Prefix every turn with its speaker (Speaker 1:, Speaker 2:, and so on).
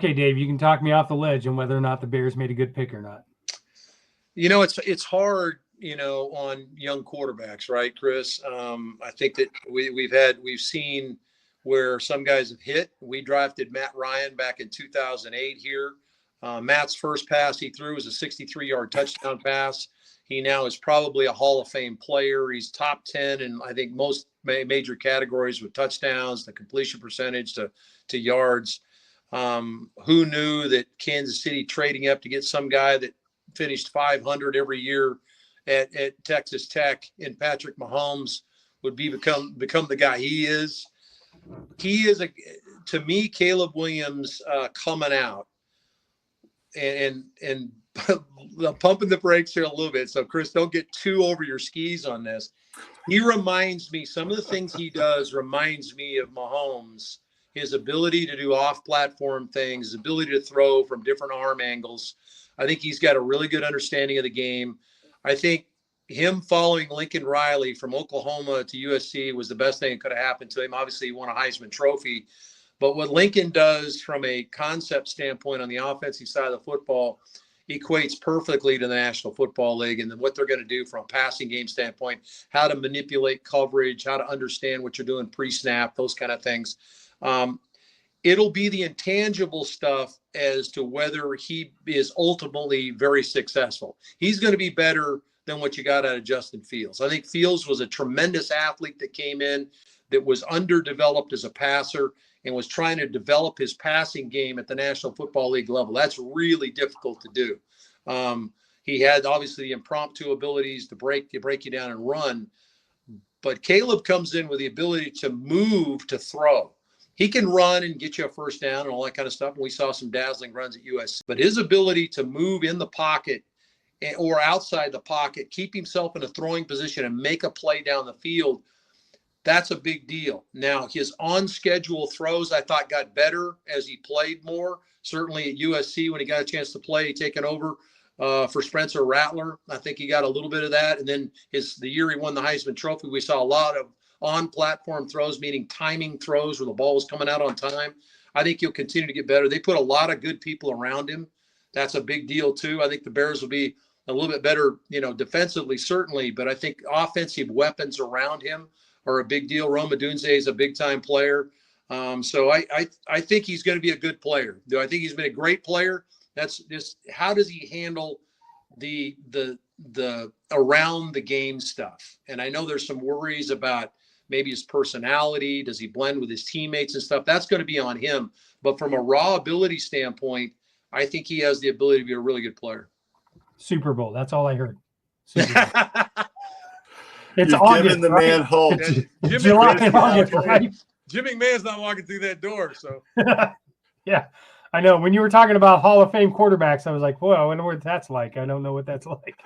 Speaker 1: Okay, Dave, you can talk me off the ledge on whether or not the Bears made a good pick or not.
Speaker 2: It's hard, on young quarterbacks, right, Chris? I think that we've seen where some guys have hit. We drafted Matt Ryan back in 2008 here. Matt's first pass he threw was a 63-yard touchdown pass. He now is probably a Hall of Fame player. He's top 10 in, I think, most major categories with touchdowns, the completion percentage to yards. Who knew that Kansas City trading up to get some guy that finished 500 every year at Texas Tech in Patrick Mahomes would become the guy he is. He is, to me, Caleb Williams coming out and pumping the brakes here a little bit. So, Chris, don't get too over your skis on this. He reminds me, some of the things he does reminds me of Mahomes, his ability to do off-platform things, his ability to throw from different arm angles. I think he's got a really good understanding of the game. I think him following Lincoln Riley from Oklahoma to USC was the best thing that could have happened to him. Obviously, he won a Heisman Trophy. But what Lincoln does from a concept standpoint on the offensive side of the football equates perfectly to the National Football League, and then what they're going to do from a passing game standpoint, how to manipulate coverage, how to understand what you're doing pre-snap, those kind of things. It'll be the intangible stuff as to whether he is ultimately very successful. He's going to be better than what you got out of Justin Fields. I think Fields was a tremendous athlete that came in that was underdeveloped as a passer and was trying to develop his passing game at the National Football League level. That's really difficult to do. He had obviously the impromptu abilities to break you down and run, but Caleb comes in with the ability to move, to throw. He can run and get you a first down and all that kind of stuff. And we saw some dazzling runs at USC. But his ability to move in the pocket or outside the pocket, keep himself in a throwing position and make a play down the field, that's a big deal. Now, his on-schedule throws, I thought, got better as he played more. Certainly at USC, when he got a chance to play, taking over for Spencer Rattler, I think he got a little bit of that. And then the year he won the Heisman Trophy, we saw a lot of on-platform throws, meaning timing throws where the ball was coming out on time. I think he'll continue to get better. They put a lot of good people around him. That's a big deal, too. I think the Bears will be a little bit better, defensively, certainly, but I think offensive weapons around him are a big deal. Rome Odunze is a big-time player. So I think he's going to be a good player. Do I think he's been a great player? That's just how does he handle the around the game stuff? And I know there's some worries about maybe his personality. Does he blend with his teammates and stuff? That's going to be on him. But from a raw ability standpoint, I think he has the ability to be a really good player.
Speaker 1: Super Bowl. That's all I heard. It's
Speaker 3: You're
Speaker 1: August,
Speaker 3: giving the
Speaker 1: right?
Speaker 3: man hope.
Speaker 1: July and August, right?
Speaker 4: Jim McMahon's not walking through that door. So
Speaker 1: yeah, I know. When you were talking about Hall of Fame quarterbacks, I was like, whoa, I wonder what that's like. I don't know what that's like.